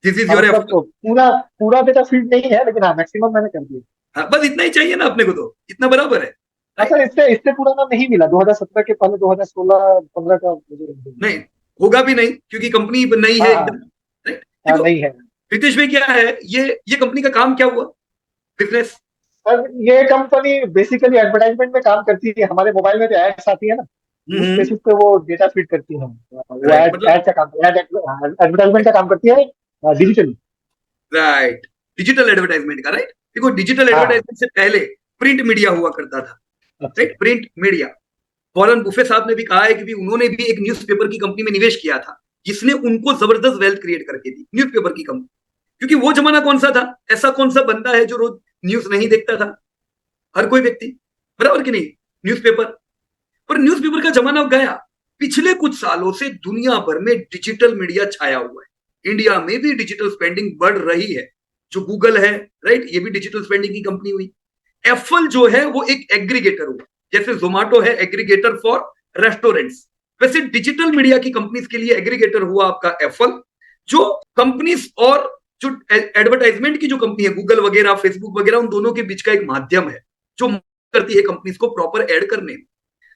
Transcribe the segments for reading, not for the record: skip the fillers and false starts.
This is हाँ your मतलब effort. पूरा पूरा डेटा फीड नहीं है, लेकिन हाँ मैक्सिमम मैंने कर दिया। हाँ, बस इतना ही चाहिए ना अपने को, तो इतना बराबर है, हाँ राइट। सर, इससे इससे पुराना नहीं मिला, 2017 के पहले 2016-15 का मुझे नहीं नहीं, मिला। होगा भी नहीं क्योंकि कंपनी नई है हाँ हाँ एकदम, राइट। हाँ, देखो नहीं है। रितेश भाई, क्या है ये कंपनी का काम क्या हुआ, बिजनेस। सर ये कंपनी बेसिकली एडवर्टाइजमेंट में काम करती है, हमारे मोबाइल में जो एड्स आती है ना, उस हम्म। बेसिस पे वो डेटा फीड करती है। वो राइट, एड मतलब एड का काम, एड एडवर्टाइजमेंट का काम करती है, डिजिटली। राइट, डिजिटल एडवर्टाइजमेंट का, राइट। देखो डिजिटल हाँ। एडवर्टाइजमेंट से पहले प्रिंट मीडिया हुआ करता था, अच्छा। Right, print media. Warren Buffett साहब ने भी कहा है कि भी उन्होंने भी एक न्यूज़पेपर की कंपनी में निवेश किया था, जिसने उनको जबरदस्त वेल्थ क्रिएट करके दी, न्यूज़पेपर की कंपनी। क्योंकि वो जमाना कौन सा था, ऐसा कौन सा बंदा है जो रोज न्यूज नहीं देखता था, हर कोई व्यक्ति, बराबर कि नहीं, न्यूज़पेपर। पर न्यूज़पेपर का जमाना गया। पिछले कुछ सालों से दुनिया भर में डिजिटल मीडिया छाया हुआ है, इंडिया में भी डिजिटल स्पेंडिंग बढ़ रही है। जो गूगल है, राइट, ये भी डिजिटल स्पेंडिंग की कंपनी हुई। एफल जो है वो एक एग्रीगेटर हुआ, जैसे जोमेटो है एग्रीगेटर फॉर रेस्टोरेंट्स, वैसे डिजिटल मीडिया की कंपनीज के लिए एग्रीगेटर हुआ आपका एफल। जो कंपनीज और जो एडवर्टाइजमेंट की जो कंपनी है, गूगल वगैरह फेसबुक वगैरह, उन दोनों के बीच का एक माध्यम है जो करती है कंपनीज को प्रॉपर ऐड करने में।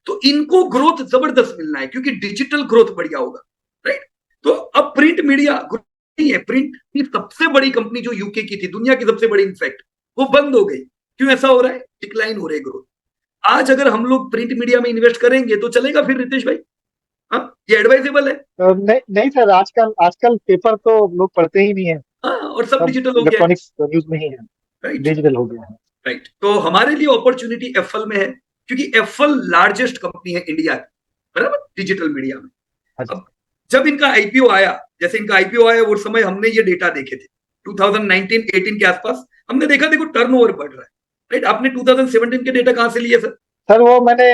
तो इनको ग्रोथ जबरदस्त मिलना है क्योंकि डिजिटल ग्रोथ बढ़िया होगा, राइट। तो अब प्रिंट मीडिया नहीं है, प्रिंट की सबसे बड़ी कंपनी जो यूके की थी, दुनिया की सबसे बड़ी इनफैक्ट, वो बंद हो गई। क्यों ऐसा हो रहा है, डिक्लाइन हो रही है ग्रोथ। आज अगर हम लोग प्रिंट मीडिया में इन्वेस्ट करेंगे तो चलेगा फिर रितेश भाई? हाँ, ये एडवाइजेबल है। नहीं नहीं सर, आजकल आजकल पेपर तो लोग पढ़ते ही नहीं है। हाँ, और सब सब डिजिटल हो गया है, इलेक्ट्रॉनिक्स न्यूज में ही है, राइट। डिजिटल हो गया है। राइट, तो हमारे लिए अपॉर्चुनिटी एफएल में है, क्योंकि एफएल लार्जेस्ट कंपनी है इंडिया की, बराबर, डिजिटल मीडिया में। हाँ जी। अब जब इनका आईपीओ आया, जैसे इनका आईपीओ आया वो समय हमने ये डेटा देखे थे 2019-18 के आसपास, हमने देखा देखो टर्नओवर बढ़ रहा है, राइट। आपने 2017 के डेटा कहां से लिए सर? सर वो मैंने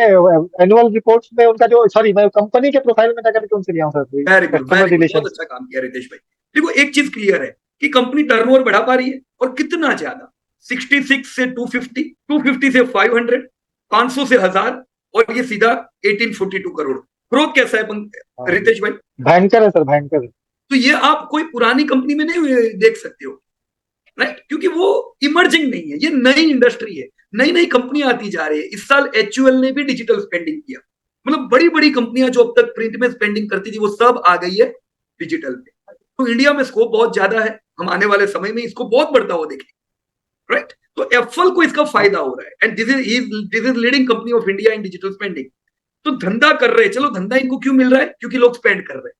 एनुअल रिपोर्ट्स में उनका जो, सॉरी मैं कंपनी के प्रोफाइल में जाकर के उनसे लिया हूँ सर, कस्टमर वेरी गुड, बहुत रिलेशन। अच्छा काम किया रितेश भाई। देखो एक चीज क्लियर है कि कंपनी टर्नओवर बढ़ा पा रही है, और कितना ज्यादा, 66 से 250, 250 से 500, 500 से 1000, और ये सीधा 1842 करोड़। ग्रोथ कैसा है रितेश भाई? भयंकर है सर, भयंकर है। तो ये आप कोई पुरानी कंपनी में नहीं देख सकते हो, राइट, क्योंकि वो इमर्जिंग नहीं है, ये नई इंडस्ट्री है, नई नई कंपनी आती जा रही है। इस साल एचयूएल ने भी डिजिटल स्पेंडिंग किया, मतलब बड़ी बड़ी कंपनियां जो अब तक प्रिंट में स्पेंडिंग करती थी वो सब आ गई है डिजिटल पे। तो इंडिया में स्कोप बहुत ज्यादा है, हम आने वाले समय में इसको बहुत बढ़ता हुआ देखेंगे, राइट। तो एप्पल को इसका फायदा हो रहा है, and this is leading company of India in digital spending. तो धंधा कर रहे हैं, चलो धंधा इनको क्यों मिल रहा है, क्योंकि लोग स्पेंड कर रहे हैं।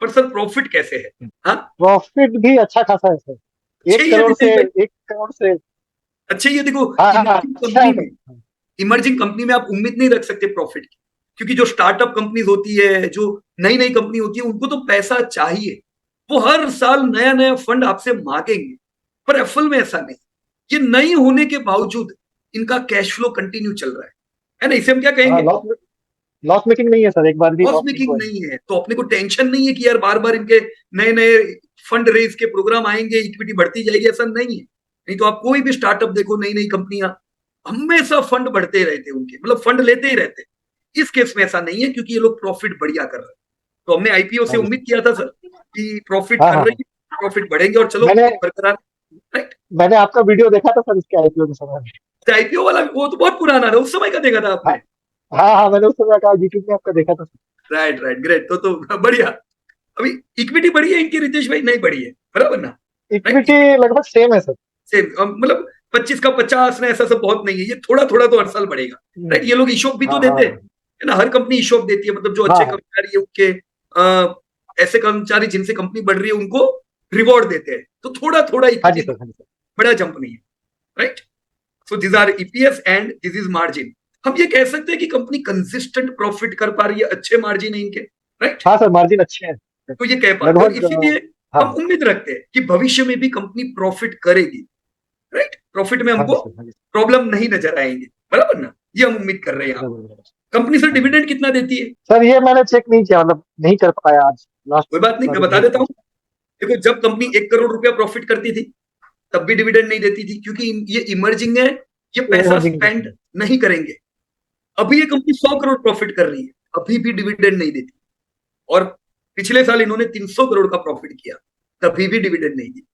पर सर प्रॉफिट कैसे है? हाँ, प्रॉफिट भी अच्छा खासा है सर, अच्छे एक ही है करोड़ नितेश से भाई, 1 करोड़ से। अच्छे ही है। देखो हाँ हाँ, इमर्जिंग अच्छा है कंपनी में, सर। इमर्जिंग कंपनी में आप उम्मीद नहीं रख सकते प्रॉफिट की, क्योंकि जो स्टार्टअप कंपनीज होती है, जो नई नई कंपनी होती है, उनको तो पैसा चाहिए, वो हर साल नया नया फंड आपसे मांगेंगे। पर एप्पल में ऐसा नहीं, ये नई होने के बावजूद इनका कैश फ्लो कंटिन्यू चल रहा है ना, इसे हम क्या हाँ, कहेंगे, लॉस लॉस मेकिंग नहीं है सर, एक बार भी लॉस लॉस नहीं मेकिंग हुआ है। नहीं है। तो अपने को टेंशन नहीं है कि यार बार बार इनके नए नए फंड रेज के प्रोग्राम आएंगे, इक्विटी बढ़ती जाएगी, ऐसा नहीं है। नहीं तो आप कोई भी स्टार्टअप देखो, नई नई कंपनियां, हमेशा फंड बढ़ते रहते हैं उनके, मतलब फंड लेते ही रहते हैं। इस केस में ऐसा नहीं है, क्योंकि ये लोग प्रॉफिट बढ़िया कर रहे हैं। तो हमने आईपीओ से हाँ जी उम्मीद सर। किया था सर कि प्रॉफिट हाँ कर हाँ हाँ। रही है, प्रॉफिट बढ़ेंगे, और चलो मैंने बरकरार, राइट। मैंने आपका वीडियो देखा था सर, इसके आईपीओ के समय में। आईपीओ वाला वो तो बहुत पुराना था, उस समय का देखा था हाँ आपने? हाँ हाँ, मैंने उस समय कहा, यूट्यूब में आपका देखा था सर। राइट राइट, ग्रेट, तो बढ़िया। अभी इक्विटी बढ़ी है इनकी रितेश भाई, नहीं बढ़ी है, बराबर ना, राइट। इक्विटी लगभग सेम है सर। सेम, मतलब 25 का 50 ना, ऐसा सब बहुत नहीं है, ये थोड़ा थोड़ा तो हर साल बढ़ेगा, राइट। ये लोग ईशॉप भी तो हाँ हाँ देते हैं, है ना, हर कंपनी ईशॉप देती है, मतलब जो हाँ अच्छे हाँ। कर्मचारी है उनके, ऐसे कर्मचारी जिनसे कंपनी बढ़ रही है उनको रिवॉर्ड देते हैं, तो थोड़ा थोड़ा हाँ जी इक्विटी, सर, हाँ जी सर। बड़ा जंप नहीं है, right. So this are EPS and this is margin. हम ये कह सकते हैं कि कंपनी कंसिस्टेंट प्रॉफिट कर पा रही है, अच्छे मार्जिन है इनके, राइट। हाँ सर, मार्जिन अच्छे हैं। तो ये कह पाते हैं, और लगभग इसीलिए हम हाँ। उम्मीद रखते हैं कि भविष्य में भी कंपनी प्रॉफिट करेगी, राइट। प्रॉफिट में हाँ जी हमको सर, हाँ जी प्रॉब्लम नहीं नजर आएंगे, बराबर ना, ये हम उम्मीद कर रहे हैं सर। यहाँ पर। कंपनी सर हाँ जी। डिविडेंड कितना देती है? सर ये मैंने चेक नहीं किया, मतलब नहीं कर पाया आज, लास्ट कोई बात नहीं, मैं वाले बता दिन देता पे। हूँ। देखो जब कंपनी 1 करोड़ रुपया प्रॉफिट करती थी, तब भी डिविडेंड नहीं देती थी, क्योंकि ये इमर्जिंग है, ये पैसा इमर्जिंग स्पेंड कंपनी। नहीं करेंगे। अभी ये कंपनी 100 करोड़ प्रॉफिट कर रही है, अभी भी डिविडेंड नहीं देती, और पिछले साल इन्होंने 300 करोड़ का प्रॉफिट किया। कभी भी डिविडेंड नहीं दी,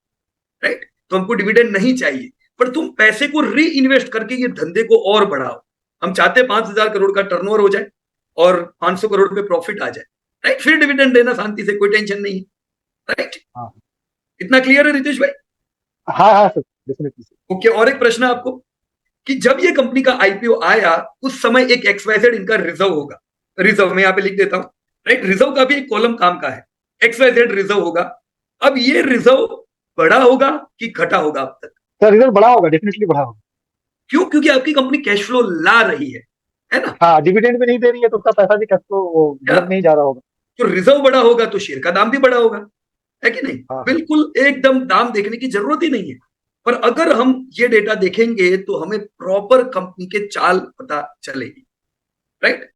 राइट? तो हमको डिविडेंड नहीं चाहिए, पर तुम पैसे को री इन्वेस्ट करके ये धंधे को और बढ़ाओ। हम चाहते हैं 5,000 करोड़ का टर्नओवर हो जाए और 500 करोड़ पे प्रॉफिट आ जाए, राइट? फिर डिविडेंड देना शांति से, कोई टेंशन नहीं है, राइट? हाँ इतना क्लियर है रितेश भाई? हाँ हाँ सर, डेफिनेटली सर। ओके, और एक प्रश्न आपको कि जब ये कंपनी का आईपीओ आया उस समय एक XYZ इनका रिजर्व होगा, रिजर्व मैं यहां पे लिख देता हूं, राइट? रिजर्व का भी एक कॉलम काम का है, XYZ रिजर्व होगा। अब ये रिजर्व बढ़ा होगा कि घटा होगा अब तक? सर रिजल्ट बढ़ा होगा, डेफिनेटली बढ़ा होगा। क्यों? क्योंकि आपकी कंपनी कैश फ्लो ला रही है ना? हाँ, डिविडेंड भी नहीं दे रही है तो उसका पैसा भी कैश फ्लो क्या? गलत नहीं जा रहा होगा। तो रिजर्व बढ़ा होगा तो शेयर का दाम भी बढ़ा होगा, है कि नहीं? हाँ हाँ। बिल्कुल एकदम दाम देखने की जरूरत ही नहीं है। पर अगर हम ये डेटा देखेंगे तो हमें प्रॉपर कंपनी के चाल पता चलेगी, राइट?